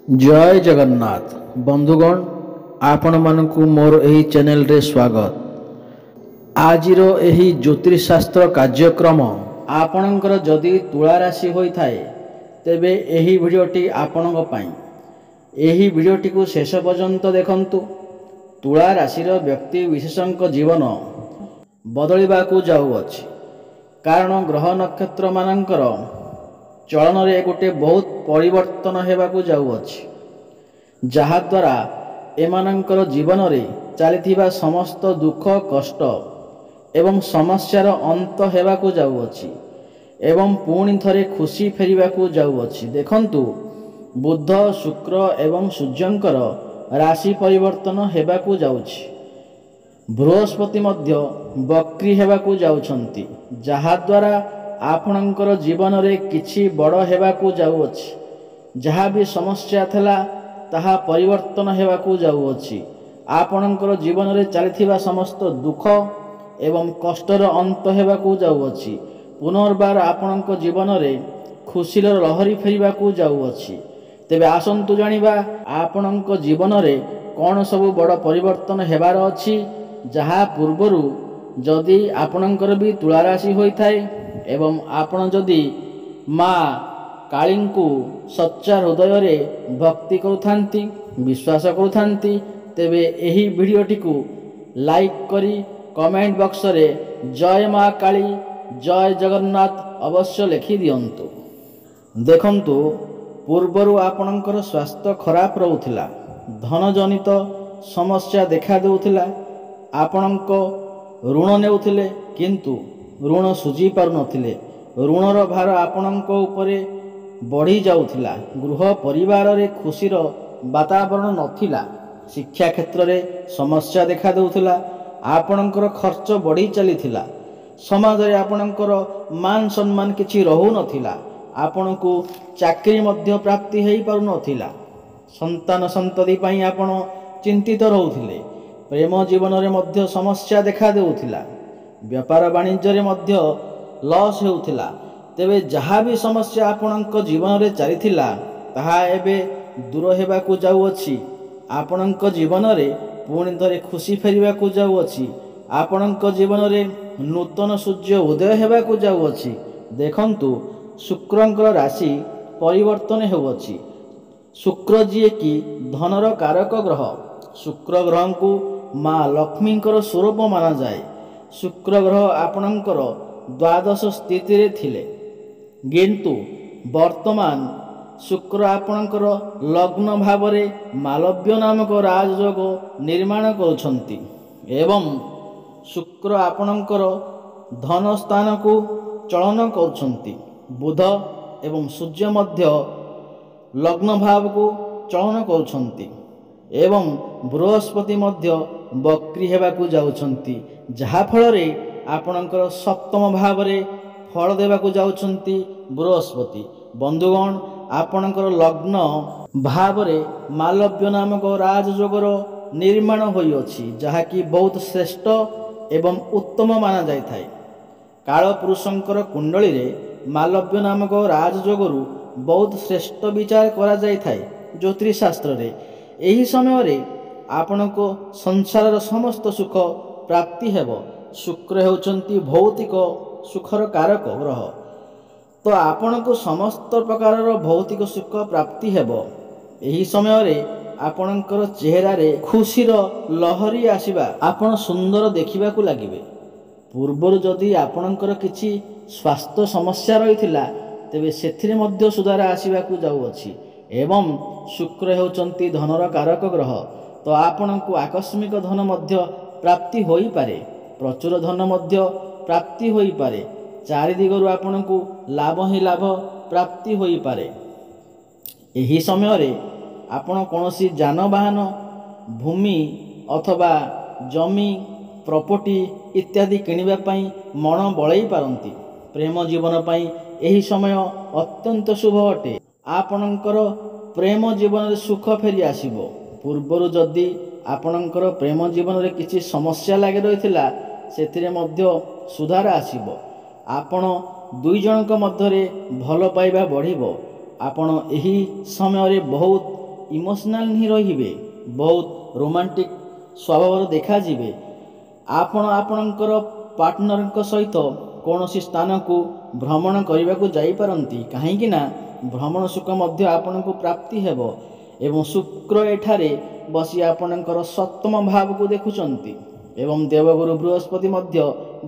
जय जगन्नाथ बंधुगण आपण मानकु मोर एही चैनल रे स्वागत। आजिर एही ज्योतिषशास्त्र कार्यक्रम आपणकर जदि तुला राशि होई थाए तेबे एही भिडियोटी आपणक पई। एही भिडियोटी को शेष पर्यंत देखंतु। तुला राशिर व्यक्ति विशेषक जीवन बदलिबाकू जाउअछि, कारण ग्रह नक्षत्र मानकर चलन रे गोटे बहुत परिवर्तन हेबाकू जाउअछि, जहा द्वारा एमानंकर जीवन रे चलिथिबा समस्त दुख कष्ट एवं समस्यार अंत हेबाकू जाउअछि एवं पुणी थरे खुशी फेरिबाकू जाउअछि। देखंतु बुध शुक्र एवं सूर्यंकर राशि परिवर्तन हेबाकू जाउछि। बृहस्पति मध्य वक्री हेबाकू जाउछंती, जहा द्वारा आपणकर जीवन रे किछि बड़ हेबाकू जाउअछि। जहा भी समस्या थला ताहा परिवर्तन हेबाकू जाउअछि। आपणकर जीवन रे चलिथिबा समस्त दुख एवं कष्टर अंत हेबाकू जाउअछि। पुनर्बार आपणक जीवन रे खुशीर लहरी फेरिबाकू जाउअछि। तेबे आसंतु जानिबा आपणक जीवन रे कौन सबु बड़ परिवर्तन हेबार अछि, जहा पूर्वरु जदि आपणकर भी तुला राशि होई थाए एवं आपण जदि माँ काली को सच्चा हृदय रे भक्ति करुथांती विश्वास करुथांती तेबे एही भिडियोटी को लाइक करी कमेंट बॉक्स रे जय माँ काली जय जगन्नाथ अवश्य लिखि दियंतु। देखंतु पूर्वरु आपणकर स्वास्थ्य खराब रहुथिला, धन जनित समस्या देखा देउथिला, आपणक ऋण नेउथिले किंतु ऋण सुझी पारु नथिले, ऋणर भार आपणक उपरे बढ़ी जाउथिला, गृह परिवार रे खुशीर वातावरण नथिला, शिक्षा क्षेत्र रे समस्या देखा देउथिला, आपणकर खर्च बढ़ी चलीथिला, समाज रे आपणकर मान सम्मान किछि रहु नथिला, आपणकु चाकरी मध्य प्राप्ति हेई पारु नथिला, संतान संतति पई आपण चिंतित रहुथिले, प्रेम जीवन रे मध्य समस्या देखा देउथिला, व्यापार वाणिज्य रे मध्य लॉस हेउथिला। तेबे जहा भी समस्या आपणक जीवन रे चलिथिला ताहा एबे दूर हेबाकू जाउअछि। आपणक जीवन रे पुणी थरे खुशी फेरिबाकू जाउअछि। आपणक जीवन रे नूतन सूर्य उदय हेबाकू जाउअछि। देखंतु शुक्रंकर राशि परिवर्तन हेउअछि। शुक्र जी कि धनर कारक ग्रह, शुक्र ग्रह को माँ लक्ष्मींकर स्वरूप माना जाए। शुक्र ग्रह आपणकर द्वादश स्थिति रे थिले, किंतु वर्तमान शुक्र आपणकर लग्न भाव रे मालव्य नामक राजयोग निर्माण करुछंती एवं शुक्र आपणकर धन स्थान को चलन करुछंती। बुध एवं सूर्य मध्य लग्न भाव को चलन करुछंती एवं बृहस्पति मध्य वक्री हेबाकू जाउछंती, जहा फल रे आपणकर सप्तम भाव रे फल देबाकू जाउछंती बृहस्पति। बंधुगण आपणकर लग्न भाव रे मालव्य नामक राजयोगर निर्माण होई अछि, जहा कि बहुत श्रेष्ठ एवं उत्तम माना जाय थाए। काल पुरुषंकर कुंडली रे मालव्य नामक राजयोगरु बहुत श्रेष्ठ विचार करा जाय थाए ज्योतिष शास्त्र रे। एही समय रे आपनको संसार समस्त सुख प्राप्ति हेबो। शुक्र हेउचंती भौतिक सुखर कारक ग्रह, तो आपनको समस्त प्रकार भौतिक सुख प्राप्ति हेबो। एही समय रे आपणकर चेहरा रे खुशीर लहरी आसीबा, आपण सुंदर देखिबाकू लागिबे। पूर्वरु जदि आपणकर किछि स्वास्थ्य समस्या रहिथिला तेबे सेथिरे मध्य सुधार आसीबाकू जाउअछि एवं शुक्र हेउचंती धनर कारक ग्रह, तो आपणकु आकस्मिक धन मध्य प्राप्ति होई पारे, प्रचुर धन मध्य प्राप्ति होई पारे, चारि दिगरु आपणकु लाभ ही लाभ प्राप्ति होई पारे। एही समय रे आपण कोनोसी जानवाहन भूमि अथवा जमी प्रॉपर्टी इत्यादि किनिबा पई मन बळई पारंती। प्रेम जीवन पई एही समय अत्यंत शुभ अटे। आपणकर प्रेम जीवन रे सुख फेरी आसीबो। पूर्वरु जदि आपणकर प्रेम जीवन रे किछि समस्या लागि रहिथिला सेथिरे मध्य सुधार आसीबो। आपण दुई जनक मध्य रे भल पाइबा बढ़िबो। आपण एही समय रे बहुत ଇମୋସନାଲ ହିଁ ରହିବେ, ବହୁତ ରୋମାଣ୍ଟିକ ସ୍ୱଭାବର ଦେଖାଯିବେ। ଆପଣ ଆପଣଙ୍କର ପାର୍ଟନରଙ୍କ ସହିତ କୌଣସି ସ୍ଥାନକୁ ଭ୍ରମଣ କରିବାକୁ ଯାଇପାରନ୍ତି, କାହିଁକି ନା ଭ୍ରମଣ ସୁଖ ମଧ୍ୟ ଆପଣଙ୍କୁ ପ୍ରାପ୍ତି ହେବ। ଏବଂ ଶୁକ୍ର ଏଠାରେ ବସି ଆପଣଙ୍କର ସପ୍ତମ ଭାବକୁ ଦେଖୁଛନ୍ତି ଏବଂ ଦେବଗୁରୁ ବୃହସ୍ପତି ମଧ୍ୟ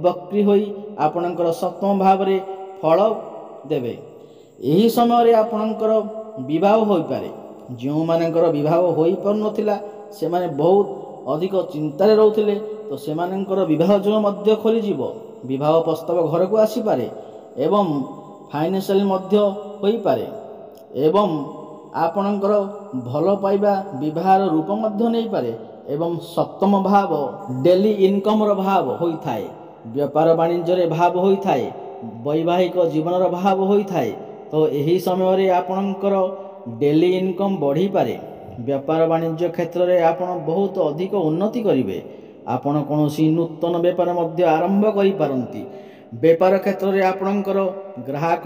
ବକ୍ରି ହୋଇ ଆପଣଙ୍କର ସପ୍ତମ ଭାବରେ ଫଳ ଦେବେ। ଏହି ସମୟରେ ଆପଣଙ୍କର ବିବାହ ହୋଇପାରେ। ଯେଉଁମାନଙ୍କର ବିବାହ ହୋଇପାରୁନଥିଲା ସେମାନେ ବହୁତ ଅଧିକ ଚିନ୍ତାରେ ରହୁଥିଲେ, ତ ସେମାନଙ୍କର ବିବାହ ଯୋଗ ମଧ୍ୟ ଖୋଲିଯିବ। ବିବାହ ପ୍ରସ୍ତାବ ଘରକୁ ଆସିପାରେ ଏବଂ ଫାଇନାନ୍ସିଆଲି ମଧ୍ୟ ହୋଇପାରେ ଏବଂ ଆପଣଙ୍କର ଭଲ ପାଇବା ବିବାହର ରୂପ ମଧ୍ୟ ନେଇପାରେ। ଏବଂ ସପ୍ତମ ଭାବ ଡେଲି ଇନକମର ଭାବ ହୋଇଥାଏ, ବେପାର ବାଣିଜ୍ୟରେ ଭାବ ହୋଇଥାଏ, ବୈବାହିକ ଜୀବନର ଭାବ ହୋଇଥାଏ। ତ ଏହି ସମୟରେ ଆପଣଙ୍କର ଡେଲି ଇନକମ୍ ବଢ଼ିପାରେ। ବେପାର ବାଣିଜ୍ୟ କ୍ଷେତ୍ରରେ ଆପଣ ବହୁତ ଅଧିକ ଉନ୍ନତି କରିବେ। ଆପଣ କୌଣସି ନୂତନ ବେପାର ମଧ୍ୟ ଆରମ୍ଭ କରିପାରନ୍ତି। ବେପାର କ୍ଷେତ୍ରରେ ଆପଣଙ୍କର ଗ୍ରାହକ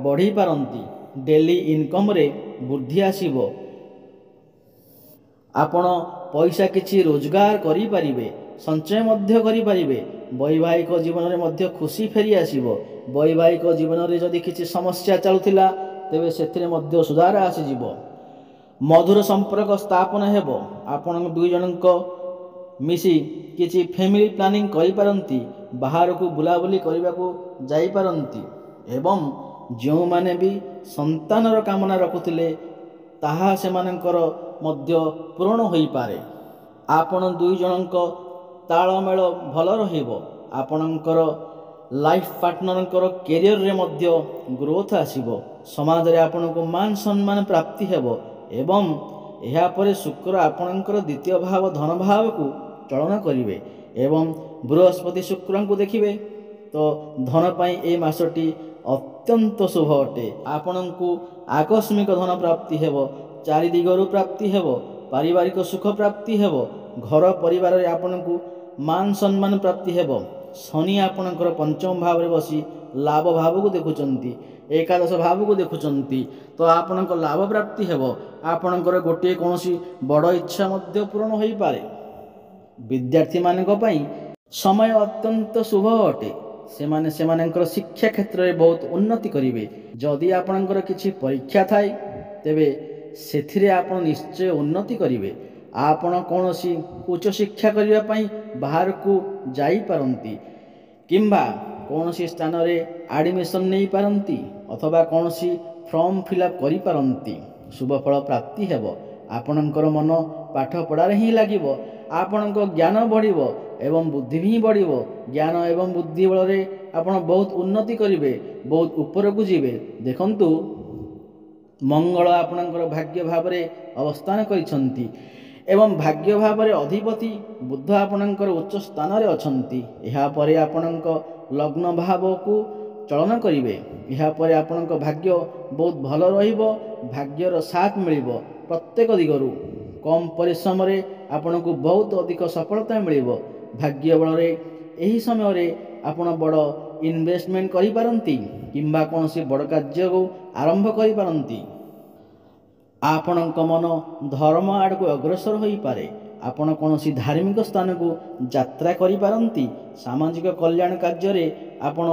ବଢ଼ିପାରନ୍ତି। ଡେଲି ଇନକମ୍ରେ ବୃଦ୍ଧି ଆସିବ। ଆପଣ ପଇସା କିଛି ରୋଜଗାର କରିପାରିବେ, ସଞ୍ଚୟ ମଧ୍ୟ କରିପାରିବେ। ବୈବାହିକ ଜୀବନରେ ମଧ୍ୟ ଖୁସି ଫେରି ଆସିବ। ବୈବାହିକ ଜୀବନରେ ଯଦି କିଛି ସମସ୍ୟା ଚାଲୁଥିଲା ତେବେ ସେଥିରେ ମଧ୍ୟ ସୁଧାର ଆସିଯିବ। ମଧୁର ସମ୍ପର୍କ ସ୍ଥାପନ ହେବ। ଆପଣ ଦୁଇ ଜଣଙ୍କ ମିଶି କିଛି ଫ୍ୟାମିଲି ପ୍ଲାନିଂ କରିପାରନ୍ତି, ବାହାରକୁ ବୁଲାବୁଲି କରିବାକୁ ଯାଇପାରନ୍ତି ଏବଂ ଯେଉଁମାନେ ବି ସନ୍ତାନର କାମନା ରଖୁଥିଲେ ତାହା ସେମାନଙ୍କର ମଧ୍ୟ ପୂରଣ ହୋଇପାରେ। ଆପଣ ଦୁଇ ଜଣଙ୍କ ତାଳମେଳ ଭଲ ରହିବ। ଆପଣଙ୍କର ଲାଇଫ ପାର୍ଟନରଙ୍କର କ୍ୟାରିୟରରେ ମଧ୍ୟ ଗ୍ରୋଥ ଆସିବ। ସମାଜରେ ଆପଣଙ୍କୁ ମାନ ସମ୍ମାନ ପ୍ରାପ୍ତି ହେବ ଏବଂ ଏହାପରେ ଶୁକ୍ର ଆପଣଙ୍କର ଦ୍ୱିତୀୟ ଭାବ ଧନ ଭାବକୁ ଚଳନ କରିବେ ଏବଂ ବୃହସ୍ପତି ଶୁକ୍ରଙ୍କୁ ଦେଖିବେ। ତ ଧନ ପାଇଁ ଏହି ମାସଟି ଅତ୍ୟନ୍ତ ଶୁଭ ଅଟେ। ଆପଣଙ୍କୁ ଆକସ୍ମିକ ଧନ ପ୍ରାପ୍ତି ହେବ, ଚାରି ଦିଗରୁ ପ୍ରାପ୍ତି ହେବ, ପାରିବାରିକ ସୁଖ ପ୍ରାପ୍ତି ହେବ, ଘର ପରିବାରରେ ଆପଣଙ୍କୁ ମାନ ସମ୍ମାନ ପ୍ରାପ୍ତି ହେବ। ଶନି ଆପଣଙ୍କର ପଞ୍ଚମ ଭାବରେ ବସି ଲାଭ ଭାବକୁ ଦେଖୁଛନ୍ତି, ଏକାଦଶ ଭାବକୁ ଦେଖୁଛନ୍ତି। ତ ଆପଣଙ୍କ ଲାଭ ପ୍ରାପ୍ତି ହେବ। ଆପଣଙ୍କର ଗୋଟିଏ କୌଣସି ବଡ଼ ଇଚ୍ଛା ମଧ୍ୟ ପୂରଣ ହୋଇପାରେ। ବିଦ୍ୟାର୍ଥୀମାନଙ୍କ ପାଇଁ ସମୟ ଅତ୍ୟନ୍ତ ଶୁଭ ଅଟେ। ସେମାନେ ସେମାନଙ୍କର ଶିକ୍ଷା କ୍ଷେତ୍ରରେ ବହୁତ ଉନ୍ନତି କରିବେ। ଯଦି ଆପଣଙ୍କର କିଛି ପରୀକ୍ଷା ଥାଏ ତେବେ ସେଥିରେ ଆପଣ ନିଶ୍ଚୟ ଉନ୍ନତି କରିବେ। ଆପଣ କୌଣସି ଉଚ୍ଚଶିକ୍ଷା କରିବା ପାଇଁ ବାହାରକୁ ଯାଇପାରନ୍ତି କିମ୍ବା କୌଣସି ସ୍ଥାନରେ ଆଡ଼ମିସନ୍ ନେଇପାରନ୍ତି ଅଥବା କୌଣସି ଫର୍ମ ଫିଲ୍ଅପ୍ କରିପାରନ୍ତି। ଶୁଭଫଳ ପ୍ରାପ୍ତି ହେବ। ଆପଣଙ୍କର ମନ ପାଠ ପଢ଼ାରେ ହିଁ ଲାଗିବ। ଆପଣଙ୍କ ଜ୍ଞାନ ବଢ଼ିବ ଏବଂ ବୁଦ୍ଧି ବି ବଢ଼ିବ। ଜ୍ଞାନ ଏବଂ ବୁଦ୍ଧି ବଳରେ ଆପଣ ବହୁତ ଉନ୍ନତି କରିବେ, ବହୁତ ଉପରକୁ ଯିବେ। ଦେଖନ୍ତୁ ମଙ୍ଗଳ ଆପଣଙ୍କର ଭାଗ୍ୟ ଭାବରେ ଅବସ୍ଥାନ କରିଛନ୍ତି ଏବଂ ଭାଗ୍ୟ ଭାବରେ ଅଧିପତି ବୁଧ ଆପଣଙ୍କର ଉଚ୍ଚ ସ୍ଥାନରେ ଅଛନ୍ତି। ଏହାପରେ ଆପଣଙ୍କ ଲଗ୍ନ ଭାବକୁ ଚଳନ କରିବେ। ଏହାପରେ ଆପଣଙ୍କ ଭାଗ୍ୟ ବହୁତ ଭଲ ରହିବ। ଭାଗ୍ୟର ସାଥ ମିଳିବ ପ୍ରତ୍ୟେକ ଦିଗରୁ। କମ୍ ପରିଶ୍ରମରେ ଆପଣଙ୍କୁ ବହୁତ ଅଧିକ ସଫଳତା ମିଳିବ। ଭାଗ୍ୟ ବଳରେ ଏହି ସମୟରେ ଆପଣ ବଡ଼ ଇନଭେଷ୍ଟମେଣ୍ଟ କରିପାରନ୍ତି କିମ୍ବା କୌଣସି ବଡ଼ କାର୍ଯ୍ୟକୁ ଆରମ୍ଭ କରିପାରନ୍ତି। ଆପଣଙ୍କ ମନ ଧର୍ମ ଆଡ଼କୁ ଅଗ୍ରସର ହୋଇପାରେ। ଆପଣ କୌଣସି ଧାର୍ମିକ ସ୍ଥାନକୁ ଯାତ୍ରା କରିପାରନ୍ତି। ସାମାଜିକ କଲ୍ୟାଣ କାର୍ଯ୍ୟରେ ଆପଣ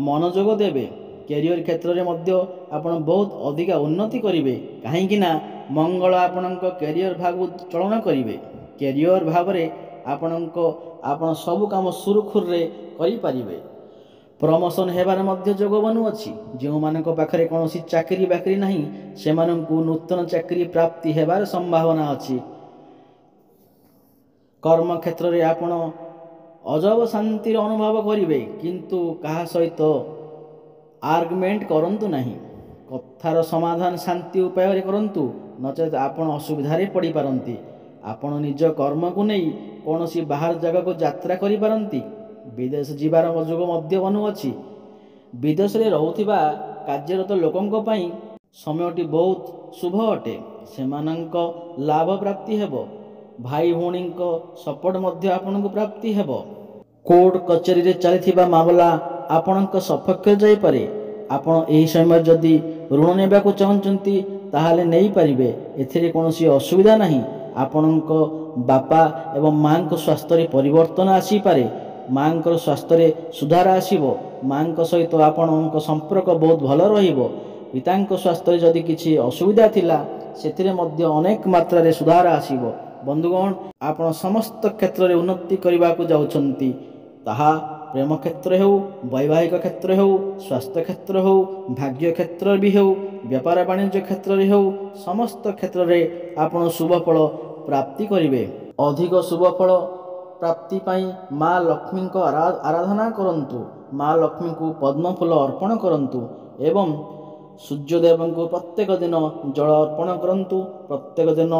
ମନୋଯୋଗ ଦେବେ। କ୍ୟାରିୟର କ୍ଷେତ୍ରରେ ମଧ୍ୟ ଆପଣ ବହୁତ ଅଧିକା ଉନ୍ନତି କରିବେ, କାହିଁକି ନା ମଙ୍ଗଳ ଆପଣଙ୍କ କ୍ୟାରିୟର ଭାଗକୁ ଚଳନ କରିବେ। କ୍ୟାରିୟର ଭାବରେ ଆପଣ ସବୁ କାମ ସୁରୁଖୁରୁରେ କରିପାରିବେ। ପ୍ରମୋସନ୍ ହେବାର ମଧ୍ୟ ଯୋଗ ବନୁଅଛି। ଯେଉଁମାନଙ୍କ ପାଖରେ କୌଣସି ଚାକିରି ବାକିରି ନାହିଁ ସେମାନଙ୍କୁ ନୂତନ ଚାକିରି ପ୍ରାପ୍ତି ହେବାର ସମ୍ଭାବନା ଅଛି। କର୍ମକ୍ଷେତ୍ରରେ ଆପଣ ଅଜବ ଶାନ୍ତିର ଅନୁଭବ କରିବେ, କିନ୍ତୁ କାହା ସହିତ ଆର୍ଗୁମେଣ୍ଟ କରନ୍ତୁ ନାହିଁ। କଥାର ସମାଧାନ ଶାନ୍ତି ଉପାୟରେ କରନ୍ତୁ, ନଚେତ୍ ଆପଣ ଅସୁବିଧାରେ ପଡ଼ିପାରନ୍ତି। ଆପଣ ନିଜ କର୍ମକୁ ନେଇ କୌଣସି ବାହାର ଜାଗାକୁ ଯାତ୍ରା କରିପାରନ୍ତି। ବିଦେଶ ଯିବାର ଯୋଗ ମଧ୍ୟ ବନୁଅଛି। ବିଦେଶରେ ରହୁଥିବା କାର୍ଯ୍ୟରତ ଲୋକଙ୍କ ପାଇଁ ସମୟଟି ବହୁତ ଶୁଭ ଅଟେ। ସେମାନଙ୍କ ଲାଭ ପ୍ରାପ୍ତି ହେବ। ଭାଇ ଭଉଣୀଙ୍କ ସପୋର୍ଟ ମଧ୍ୟ ଆପଣଙ୍କୁ ପ୍ରାପ୍ତି ହେବ। କୋର୍ଟ କଚେରୀରେ ଚାଲିଥିବା ମାମଲା ଆପଣଙ୍କ ସପକ୍ଷରେ ଯାଇପାରେ। ଆପଣ ଏହି ସମୟରେ ଯଦି ଋଣ ନେବାକୁ ଚାହୁଁଛନ୍ତି ତାହେଲେ ନେଇପାରିବେ। ଏଥିରେ କୌଣସି ଅସୁବିଧା ନାହିଁ। ଆପଣଙ୍କ ବାପା ଏବଂ ମାଆଙ୍କ ସ୍ୱାସ୍ଥ୍ୟରେ ପରିବର୍ତ୍ତନ ଆସିପାରେ। ମାଆଙ୍କର ସ୍ୱାସ୍ଥ୍ୟରେ ସୁଧାର ଆସିବ। ମାଆଙ୍କ ସହିତ ଆପଣଙ୍କ ସମ୍ପର୍କ ବହୁତ ଭଲ ରହିବ। ପିତାଙ୍କ ସ୍ୱାସ୍ଥ୍ୟରେ ଯଦି କିଛି ଅସୁବିଧା ଥିଲା ସେଥିରେ ମଧ୍ୟ ଅନେକ ମାତ୍ରାରେ ସୁଧାର ଆସିବ। ବନ୍ଧୁଗଣ, ଆପଣ ସମସ୍ତ କ୍ଷେତ୍ରରେ ଉନ୍ନତି କରିବାକୁ ଯାଉଛନ୍ତି। ତାହା ପ୍ରେମ କ୍ଷେତ୍ର ହେଉ, ବୈବାହିକ କ୍ଷେତ୍ର ହେଉ, ସ୍ୱାସ୍ଥ୍ୟ କ୍ଷେତ୍ର ହେଉ, ଭାଗ୍ୟ କ୍ଷେତ୍ର ବି ହେଉ, ବେପାର ବାଣିଜ୍ୟ କ୍ଷେତ୍ରରେ ହେଉ, ସମସ୍ତ କ୍ଷେତ୍ରରେ ଆପଣ ଶୁଭଫଳ ପ୍ରାପ୍ତି କରିବେ। ଅଧିକ ଶୁଭଫଳ ପ୍ରାପ୍ତି ପାଇଁ ମା ଲକ୍ଷ୍ମୀଙ୍କ ଆରାଧନା କରନ୍ତୁ। ମା ଲକ୍ଷ୍ମୀଙ୍କୁ ପଦ୍ମଫୁଲ ଅର୍ପଣ କରନ୍ତୁ ଏବଂ ସୂର୍ଯ୍ୟଦେବଙ୍କୁ ପ୍ରତ୍ୟେକ ଦିନ ଜଳ ଅର୍ପଣ କରନ୍ତୁ। ପ୍ରତ୍ୟେକ ଦିନ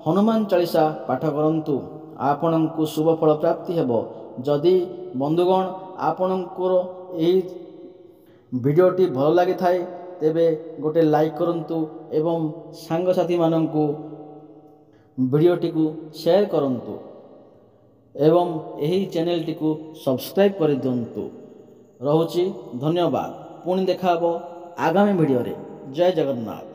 ହନୁମାନ ଚାଳିଶା ପାଠ କରନ୍ତୁ। ଆପଣଙ୍କୁ ଶୁଭଫଳ ପ୍ରାପ୍ତି ହେବ। ଯଦି ବନ୍ଧୁଗଣ ଆପଣଙ୍କର ଏହି ଭିଡ଼ିଓଟି ଭଲ ଲାଗିଥାଏ ତେବେ ଗୋଟେ ଲାଇକ୍ କରନ୍ତୁ ଏବଂ ସାଙ୍ଗସାଥିମାନଙ୍କୁ ଭିଡ଼ିଓଟିକୁ ସେୟାର କରନ୍ତୁ ଏବଂ ଏହି ଚ୍ୟାନେଲଟିକୁ ସବସ୍କ୍ରାଇବ୍ କରିଦିଅନ୍ତୁ। ରହୁଛି, ଧନ୍ୟବାଦ। ପୁଣି ଦେଖା ହେବ ଆଗାମୀ ଭିଡ଼ିଓରେ। ଜୟ ଜଗନ୍ନାଥ।